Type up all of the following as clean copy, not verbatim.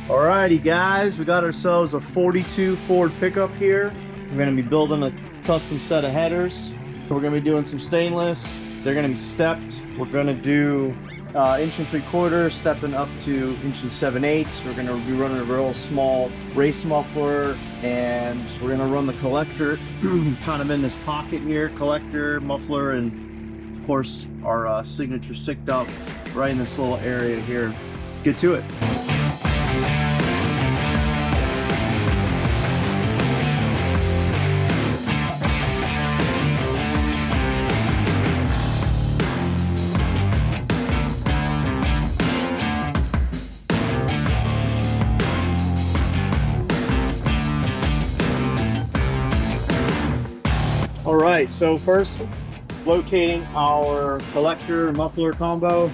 Alrighty guys, we got ourselves a 42 Ford pickup here. We're going to be building a custom set of headers. We're going to be doing some stainless. They're going to be stepped. We're going to do 1 3/4, stepping up to 1 7/8. We're going to be running a real small race muffler, and we're going to run the collector kind of in this pocket here. Collector, muffler, and of course our signature sticked up right in this little area here. Let's get to it. All right, so first locating our collector muffler combo.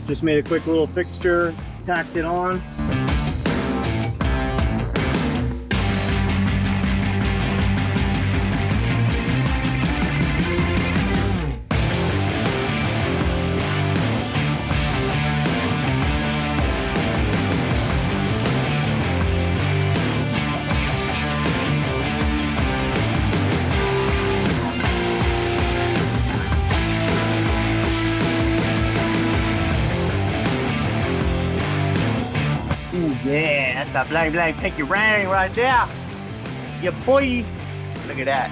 Just made a quick little fixture, tacked it on. Ooh, yeah, that's that blank blank pinky ring right there. Yeah, boy. Look at that.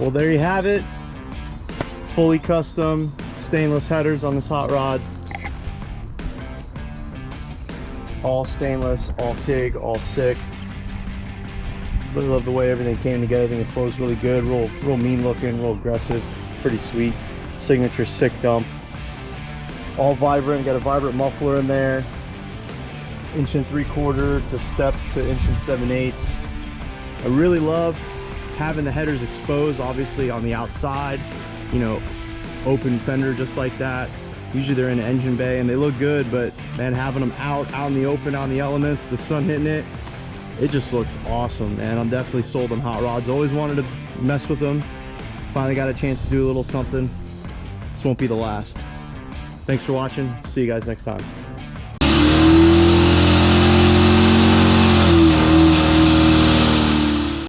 Well, there you have it. Fully custom stainless headers on this hot rod. All stainless, all TIG, all SICK. Really love the way everything came together. I think it flows really good, real mean looking, real aggressive, pretty sweet. Signature SICK dump. All vibrant, got a vibrant muffler in there. 1 3/4 to step to 1 7/8. I really love having the headers exposed, obviously on the outside, you know, open fender just like that. Usually they're in the engine bay and they look good, but man, having them out in the open, out in the elements, the sun hitting it, it just looks awesome, man. I'm definitely sold on hot rods. Always wanted to mess with them. Finally got a chance to do a little something. This won't be the last. Thanks for watching. See you guys next time.